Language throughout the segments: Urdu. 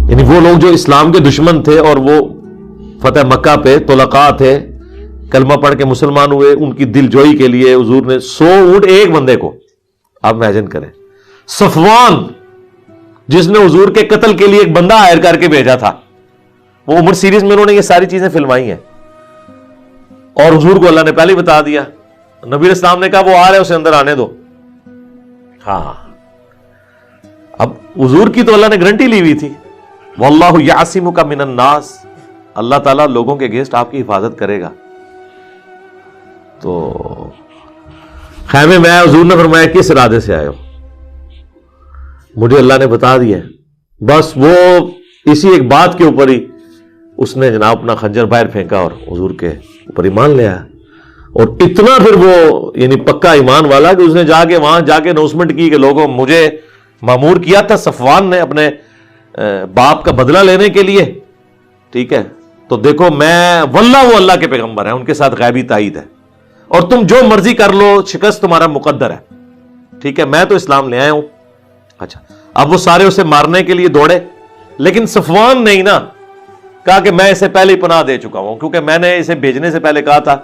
یعنی وہ لوگ جو اسلام کے دشمن تھے اور وہ فتح مکہ پہ طلقاء تھے، کلمہ پڑھ کے مسلمان ہوئے، ان کی دل جوئی کے لیے حضور نے 100 اونٹ ایک بندے کو، آپ امیجن کریں، صفوان جس نے حضور کے قتل کے لیے ایک بندہ ہائر کر کے بھیجا تھا، وہ عمر سیریز میں انہوں نے یہ ساری چیزیں فلمائی ہیں، اور حضور کو اللہ نے پہلے ہی بتا دیا، نبی اسلام نے کہا وہ آ رہا ہے اسے اندر آنے دو۔ ہاں اب حضور کی تو اللہ نے گارنٹی لی ہوئی تھی، واللہ یعصمک من الناس، اللہ تعالیٰ لوگوں کے اگینسٹ آپ کی حفاظت کرے گا۔ تو خیمے میں آیا، حضور نے فرمایا کس ارادے سے آئے ہو؟ مجھے اللہ نے بتا دیا، بس وہ اسی ایک بات کے اوپر ہی اس نے جناب اپنا خنجر باہر پھینکا اور حضور کے اوپر ایمان لے آیا، اور اتنا پھر وہ یعنی پکا ایمان والا کہ اس نے جا کے وہاں جا کے اناؤنسمنٹ کی کہ لوگوں مجھے مامور کیا تھا صفوان نے اپنے باپ کا بدلہ لینے کے لیے، ٹھیک ہے، تو دیکھو میں واللہ وہ اللہ کے پیغمبر ہیں، ان کے ساتھ غیبی تائید ہے، اور تم جو مرضی کر لو، شکست تمہارا مقدر ہے، ٹھیک ہے، میں تو اسلام لے آیا ہوں۔ اچھا اب وہ سارے اسے مارنے کے لیے دوڑے، لیکن صفوان نے نا کہا کہ میں اسے پہلے ہی پناہ دے چکا ہوں، کیونکہ میں نے اسے بھیجنے سے پہلے کہا تھا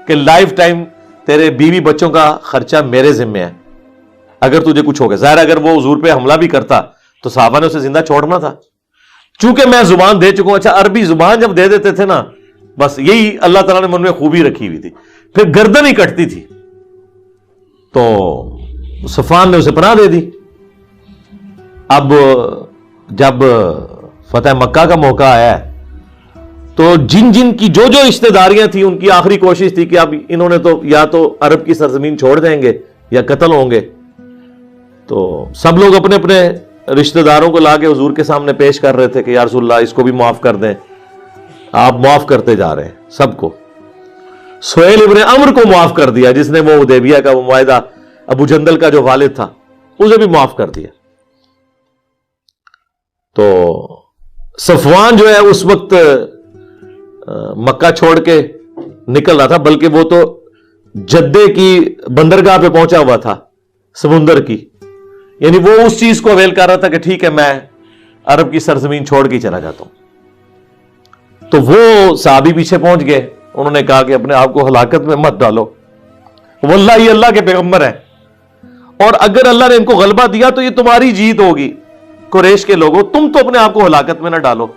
کہ لائف ٹائم تیرے بیوی بچوں کا خرچہ میرے ذمہ ہے، اگر تجھے کچھ ہو گیا۔ ظاہر اگر وہ حضور پہ حملہ بھی کرتا تو صحابہ نے اسے زندہ چھوڑنا تھا، چونکہ میں زبان دے چکا ہوں۔ اچھا عربی زبان جب دے دیتے تھے نا، بس یہی اللہ تعالیٰ نے من میں خوبی رکھی ہوئی تھی، پھر گردن ہی کٹتی تھی، تو صفوان نے اسے پناہ دے دی۔ اب جب فتح مکہ کا موقع آیا تو جن جن کی جو جو رشتہ داریاں تھیں، ان کی آخری کوشش تھی کہ اب انہوں نے تو یا تو عرب کی سرزمین چھوڑ دیں گے یا قتل ہوں گے، تو سب لوگ اپنے اپنے رشتہ داروں کو لا کے حضور کے سامنے پیش کر رہے تھے کہ یا رسول اللہ اس کو بھی معاف کر دیں۔ آپ معاف کرتے جا رہے ہیں سب کو۔ سہیل ابن عمرو کو معاف کر دیا، جس نے وہ حدیبیہ کا وہ معاہدہ، ابو جندل کا جو والد تھا اسے بھی معاف کر دیا۔ تو صفوان جو ہے اس وقت مکہ چھوڑ کے نکل رہا تھا، بلکہ وہ تو جدے کی بندرگاہ پہ پہنچا ہوا تھا سمندر کی، یعنی وہ اس چیز کو اویل کر رہا تھا کہ ٹھیک ہے میں عرب کی سرزمین چھوڑ کے چلا جاتا ہوں۔ تو وہ صحابی پیچھے پہنچ گئے، انہوں نے کہا کہ اپنے آپ کو ہلاکت میں مت ڈالو، واللہ یہ اللہ کے پیغمبر ہیں، اور اگر اللہ نے ان کو غلبہ دیا تو یہ تمہاری جیت ہوگی، قریش کے لوگوں تم تو اپنے آپ کو ہلاکت میں نہ ڈالو،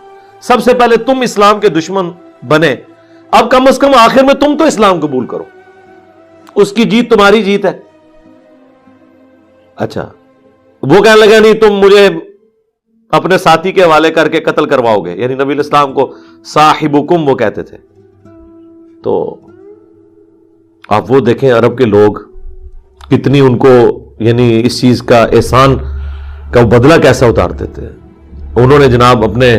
سب سے پہلے تم اسلام کے دشمن بنے، اب کم از کم آخر میں تم تو اسلام قبول کرو، اس کی جیت تمہاری جیت ہے۔ اچھا وہ کہنے لگا نہیں تم مجھے اپنے ساتھی کے حوالے کر کے قتل کرواؤ گے، یعنی نبی الاسلام کو صاحبکم وہ کہتے تھے۔ تو آپ وہ دیکھیں عرب کے لوگ کتنی ان کو یعنی اس چیز کا احسان کا بدلہ کیسا اتارتے تھے۔ انہوں نے جناب اپنے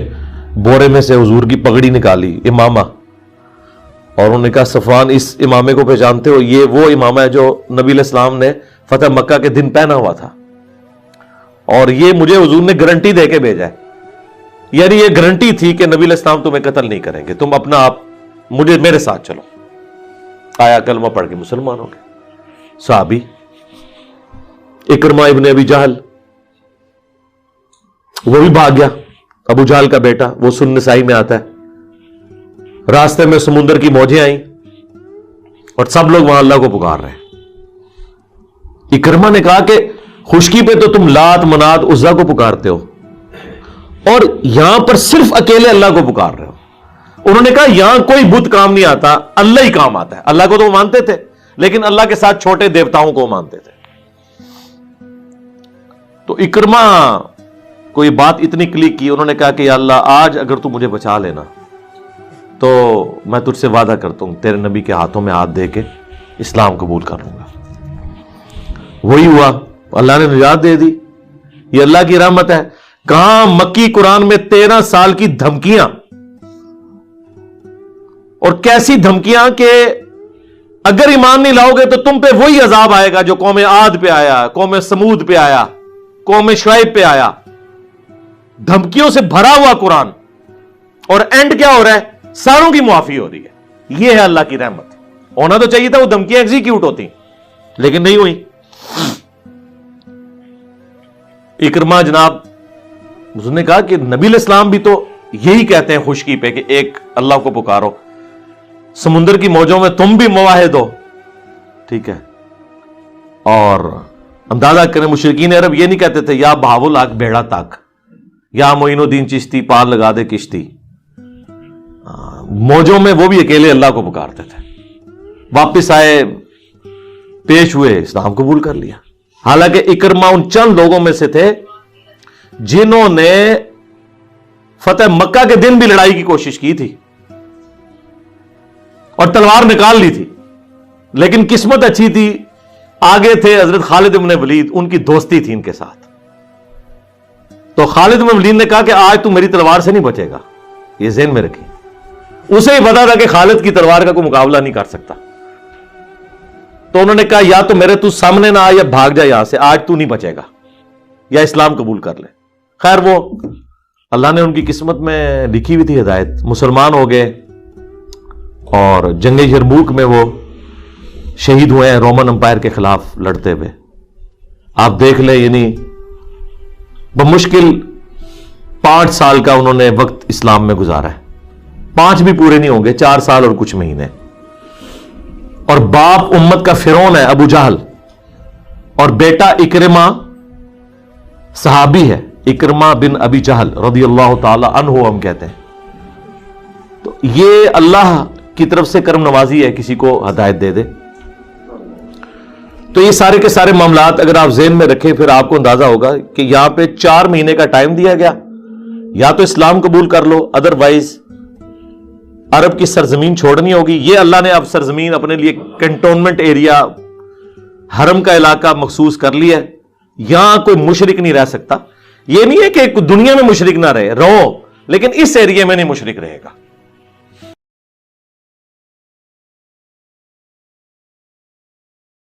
بورے میں سے حضور کی پگڑی نکالی، امامہ، اور انہوں نے کہا صفوان اس امامے کو پہچانتے ہو؟ یہ وہ امامہ ہے جو نبی علیہ السلام نے فتح مکہ کے دن پہنا ہوا تھا، اور یہ مجھے حضور نے گارنٹی دے کے بھیجا ہے، یعنی یہ گارنٹی تھی کہ نبی علیہ السلام تمہیں قتل نہیں کریں گے، تم اپنا آپ مجھے میرے ساتھ چلو۔ آیا کلمہ پڑھ کے مسلمان ہو گئے۔ صحابی اکرمہ ابن ابی جہل وہ بھی بھاگ گیا، ابو جہل کا بیٹا، وہ سنن نسائی میں آتا ہے۔ راستے میں سمندر کی موجیں آئیں اور سب لوگ وہاں اللہ کو پکار رہے ہیں۔ اکرمہ نے کہا کہ خشکی پہ تو تم لات منات عزا کو پکارتے ہو، اور یہاں پر صرف اکیلے اللہ کو پکار رہے ہو۔ انہوں نے کہا یہاں کوئی بت کام نہیں آتا، اللہ ہی کام آتا ہے۔ اللہ کو تو وہ مانتے تھے، لیکن اللہ کے ساتھ چھوٹے دیوتاؤں کو مانتے تھے۔ تو اکرمہ کو یہ بات اتنی کلک کی، انہوں نے کہا کہ یا اللہ آج اگر تو مجھے بچا لینا تو میں تجھ سے وعدہ کرتا ہوں تیرے نبی کے ہاتھوں میں ہاتھ دے کے اسلام قبول کر لوں گا۔ وہی ہوا، اللہ نے نجات دے دی۔ یہ اللہ کی رحمت ہے۔ کہاں مکی قرآن میں 13 سال کی دھمکیاں، اور کیسی دھمکیاں کہ اگر ایمان نہیں لاؤ گے تو تم پہ وہی عذاب آئے گا جو قوم عاد پہ آیا، قوم سمود پہ آیا، قوم شعیب پہ آیا۔ دھمکیوں سے بھرا ہوا قرآن، اور اینڈ کیا ہو رہا ہے؟ ساروں کی معافی ہو رہی ہے۔ یہ ہے اللہ کی رحمت۔ ہونا تو چاہیے تھا وہ دھمکیاں ایگزیکیوٹ ہوتی، لیکن نہیں ہوئی۔ اکرمہ جناب اس نے کہا کہ نبی علیہ السلام بھی تو یہی کہتے ہیں خشکی پہ کہ ایک اللہ کو پکارو، سمندر کی موجوں میں تم بھی مواحد ہو، ٹھیک ہے، اور اندازہ کریں مشرکین عرب یہ نہیں کہتے تھے یا بہاول آگ بیڑا تک، یا معین الدین چشتی پار لگا دے کشتی، موجوں میں وہ بھی اکیلے اللہ کو پکارتے تھے. واپس آئے، پیش ہوئے، اسلام قبول کر لیا. حالانکہ اکرمہ ان چند لوگوں میں سے تھے جنہوں نے فتح مکہ کے دن بھی لڑائی کی کوشش کی تھی اور تلوار نکال لی تھی، لیکن قسمت اچھی تھی، آگے تھے حضرت خالد بن ولید، ان کی دوستی تھی ان کے ساتھ. تو خالد بن ولید نے کہا کہ آج تو میری تلوار سے نہیں بچے گا، یہ ذہن میں رکھیں. اسے ہی پتا تھا کہ خالد کی تلوار کا کوئی مقابلہ نہیں کر سکتا، تو انہوں نے کہا یا تو میرے تو سامنے نہ آ یا بھاگ جا یہاں سے، آج تو نہیں بچے گا، یا اسلام قبول کر لے. خیر وہ اللہ نے ان کی قسمت میں لکھی ہوئی تھی ہدایت، مسلمان ہو گئے اور جنگ یرموک میں وہ شہید ہوئے ہیں رومن امپائر کے خلاف لڑتے ہوئے. آپ دیکھ لیں، یعنی بمشکل 5 سال کا انہوں نے وقت اسلام میں گزارا ہے، 5 بھی پورے نہیں ہوں گے، 4 سال اور کچھ مہینے. اور باپ امت کا فرعون ہے ابو جہل، اور بیٹا اکرمہ صحابی ہے، اکرمہ بن ابی جہل رضی اللہ تعالی عنہ ہم کہتے ہیں. تو یہ اللہ کی طرف سے کرم نوازی ہے، کسی کو ہدایت دے دے. تو یہ سارے کے سارے معاملات اگر آپ ذہن میں رکھیں، پھر آپ کو اندازہ ہوگا کہ یہاں پہ 4 مہینے کا ٹائم دیا گیا، یا تو اسلام قبول کر لو، ادروائز عرب کی سرزمین چھوڑنی ہوگی. یہ اللہ نے اب سرزمین اپنے لیے کنٹونمنٹ ایریا، حرم کا علاقہ مخصوص کر لیا ہے، یہاں کوئی مشرک نہیں رہ سکتا. یہ نہیں ہے کہ دنیا میں مشرک نہ رہو، لیکن اس ایریا میں نہیں مشرک رہے گا.